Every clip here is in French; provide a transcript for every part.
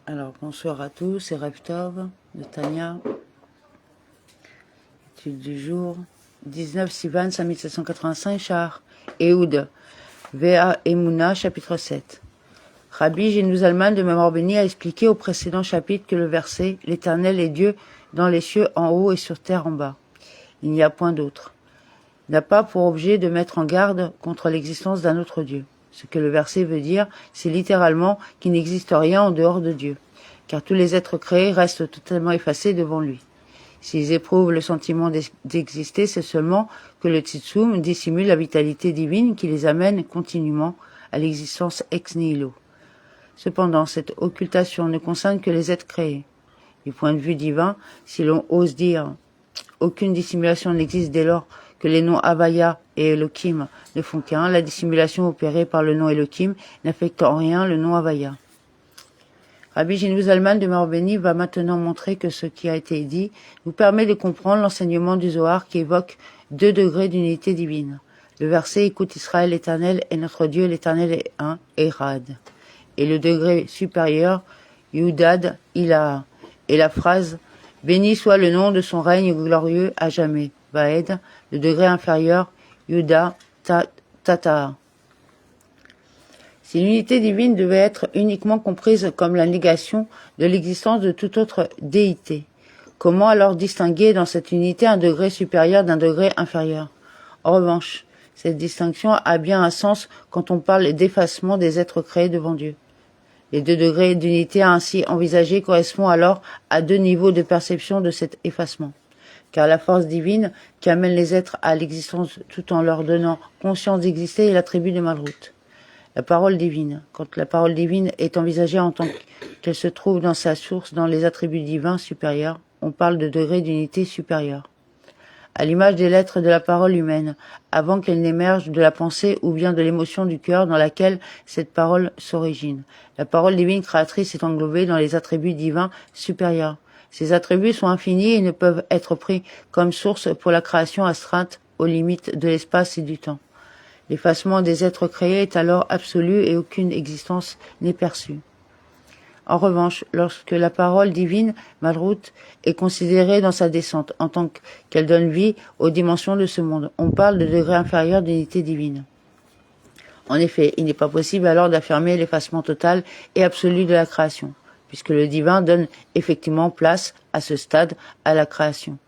Alors, bonsoir à tous, c'est Rev Tov de Tania. Étude du jour. 19 Sivan 5785 Char. Ehud. Vea Emouna, chapitre 7. Rabbi Génou Zalman de Mémoire bénie a expliqué au précédent chapitre que le verset « L'Éternel est Dieu dans les cieux en haut et sur terre en bas. Il n'y a point d'autre » n'a pas pour objet de mettre en garde contre l'existence d'un autre Dieu. Ce que le verset veut dire, c'est littéralement qu'il n'existe rien en dehors de Dieu, car tous les êtres créés restent totalement effacés devant lui. S'ils éprouvent le sentiment d'exister, c'est seulement que le Tzitsum dissimule la vitalité divine qui les amène continuellement à l'existence ex nihilo. Cependant, cette occultation ne concerne que les êtres créés. Du point de vue divin, si l'on ose dire aucune dissimulation n'existe dès lors que les noms Havaya et Elohim ne font qu'un, la dissimulation opérée par le nom Elohim n'affecte en rien le nom Havaya. Rabbi Génou Zalman de Mémoire bénie va maintenant montrer que ce qui a été dit nous permet de comprendre l'enseignement du Zohar qui évoque 2 degrés d'unité divine. Le verset « Écoute Israël, l'Éternel est notre Dieu, l'Éternel est un, Erad » et le degré supérieur « Yudad Ilaha » et la phrase « Béni soit le nom de son règne glorieux à jamais » Vaed, le degré inférieur, Yuda Tata. Si l'unité divine devait être uniquement comprise comme la négation de l'existence de toute autre déité, comment alors distinguer dans cette unité un degré supérieur d'un degré inférieur? En revanche, cette distinction a bien un sens quand on parle d'effacement des êtres créés devant Dieu. Les 2 degrés d'unité ainsi envisagés correspondent alors à 2 niveaux de perception de cet effacement. Car la force divine qui amène les êtres à l'existence tout en leur donnant conscience d'exister est l'attribut de Malrout. La parole divine. Quand la parole divine est envisagée en tant qu'elle se trouve dans sa source dans les attributs divins supérieurs, on parle de degré d'unité supérieure. À l'image des lettres de la parole humaine, avant qu'elle n'émerge de la pensée ou bien de l'émotion du cœur dans laquelle cette parole s'origine. La parole divine créatrice est englobée dans les attributs divins supérieurs. Ces attributs sont infinis et ne peuvent être pris comme source pour la création astreinte aux limites de l'espace et du temps. L'effacement des êtres créés est alors absolu et aucune existence n'est perçue. En revanche, lorsque la parole divine, Malrout, est considérée dans sa descente en tant qu'elle donne vie aux dimensions de ce monde, on parle de degré inférieur d'unité divine. En effet, il n'est pas possible alors d'affirmer l'effacement total et absolu de la création, puisque le divin donne effectivement place à ce stade à la création.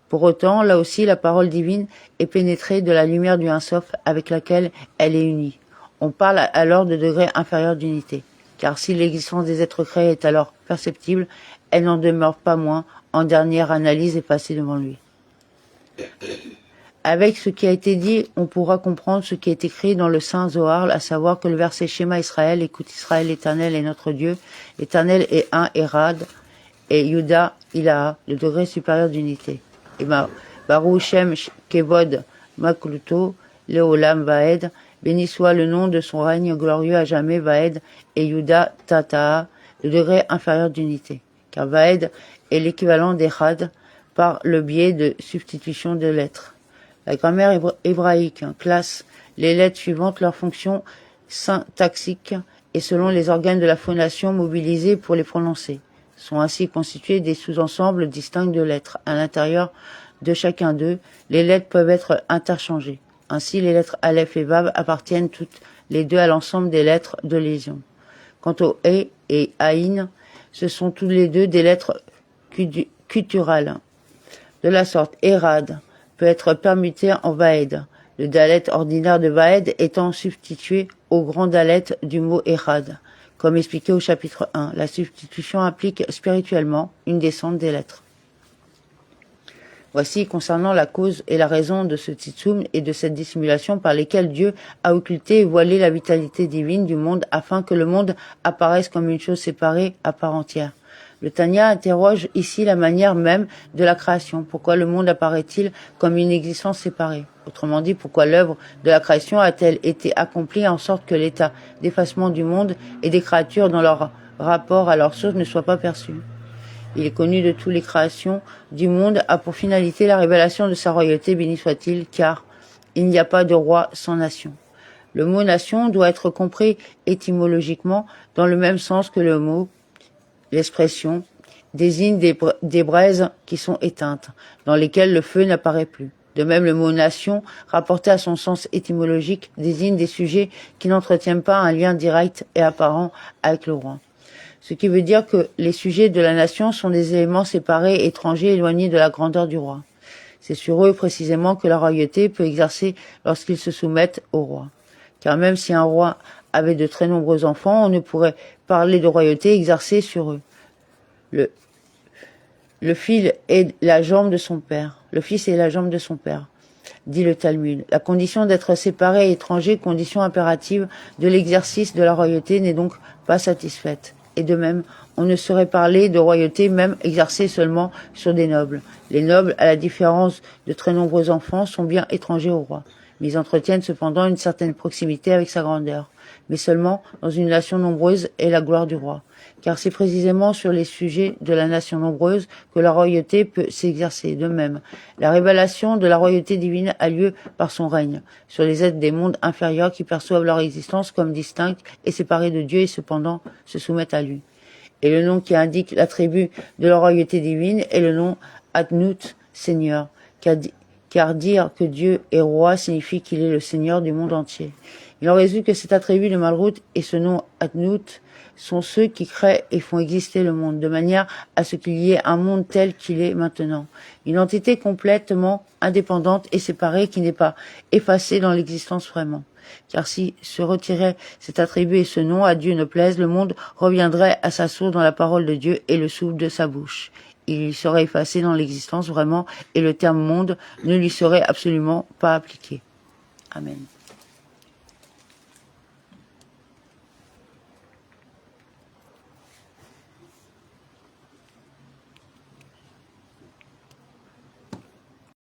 Pour autant, là aussi, la parole divine est pénétrée de la lumière du Un-Sof avec laquelle elle est unie. On parle alors de degré inférieur d'unité, car si l'existence des êtres créés est alors perceptible, elle n'en demeure pas moins, en dernière analyse, effacée devant lui. Avec ce qui a été dit, on pourra comprendre ce qui est écrit dans le Saint Zohar, à savoir que le verset Shema Israël, écoute Israël, l'Éternel est notre Dieu, l'Éternel est un, Erad, et Yuda, Ilaha, le degré supérieur d'unité. Et Baruch Shem Kevod Makluto, Leolam Vaed, béni soit le nom de son règne glorieux à jamais, Vaed, et Yuda Tata, le degré inférieur d'unité. Car Vaed est l'équivalent d'Erad par le biais de substitution de lettres. La grammaire hébraïque classe les lettres suivantes leur fonction syntaxique et selon les organes de la phonation mobilisés pour les prononcer. Sont ainsi constitués des sous-ensembles distincts de lettres. À l'intérieur de chacun d'eux, les lettres peuvent être interchangées. Ainsi, les lettres Aleph et Vav appartiennent toutes les 2 à l'ensemble des lettres de lésion. Quant aux E et Aïn, ce sont tous les 2 des lettres gutturales. De la sorte, Erad peut être permuté en Vaed, le dalet ordinaire de Vaed étant substitué au grand dalet du mot Erad. Comme expliqué au chapitre 1, la substitution implique spirituellement une descente des lettres. Voici concernant la cause et la raison de ce tzitsum et de cette dissimulation par lesquelles Dieu a occulté et voilé la vitalité divine du monde afin que le monde apparaisse comme une chose séparée à part entière. Le Tanya interroge ici la manière même de la création. Pourquoi le monde apparaît-il comme une existence séparée? Autrement dit, pourquoi l'œuvre de la création a-t-elle été accomplie en sorte que l'état d'effacement du monde et des créatures dans leur rapport à leur source ne soit pas perçu? Il est connu de toutes les créations du monde a pour finalité la révélation de sa royauté, béni soit-il, car il n'y a pas de roi sans nation. Le mot nation doit être compris étymologiquement dans le même sens que le mot L'expression désigne des braises qui sont éteintes, dans lesquelles le feu n'apparaît plus. De même, le mot nation, rapporté à son sens étymologique, désigne des sujets qui n'entretiennent pas un lien direct et apparent avec le roi. Ce qui veut dire que les sujets de la nation sont des éléments séparés, étrangers, éloignés de la grandeur du roi. C'est sur eux précisément que la royauté peut exercer lorsqu'ils se soumettent au roi. Car même si un roi avait de très nombreux enfants, on ne pourrait parler de royauté exercée sur eux. Le fils est la jambe de son père. Le fils est la jambe de son père, dit le Talmud. La condition d'être séparé et étranger, condition impérative de l'exercice de la royauté, n'est donc pas satisfaite. Et de même, on ne saurait parler de royauté même exercée seulement sur des nobles. Les nobles, à la différence de très nombreux enfants, sont bien étrangers au roi, mais ils entretiennent cependant une certaine proximité avec sa grandeur. Mais seulement dans une nation nombreuse est la gloire du roi. Car c'est précisément sur les sujets de la nation nombreuse que la royauté peut s'exercer. De même, la révélation de la royauté divine a lieu par son règne, sur les êtres des mondes inférieurs qui perçoivent leur existence comme distincts et séparés de Dieu et cependant se soumettent à lui. Et le nom qui indique l'attribut de la royauté divine est le nom Adnout, Seigneur, car dire que Dieu est roi signifie qu'il est le Seigneur du monde entier. Il en résulte que cet attribut de Malrout et ce nom Adnout sont ceux qui créent et font exister le monde, de manière à ce qu'il y ait un monde tel qu'il est maintenant. Une entité complètement indépendante et séparée qui n'est pas effacée dans l'existence vraiment. Car si se retirait cet attribut et ce nom à Dieu ne plaise, le monde reviendrait à sa source dans la parole de Dieu et le souffle de sa bouche. Il serait effacé dans l'existence vraiment et le terme monde ne lui serait absolument pas appliqué. Amen.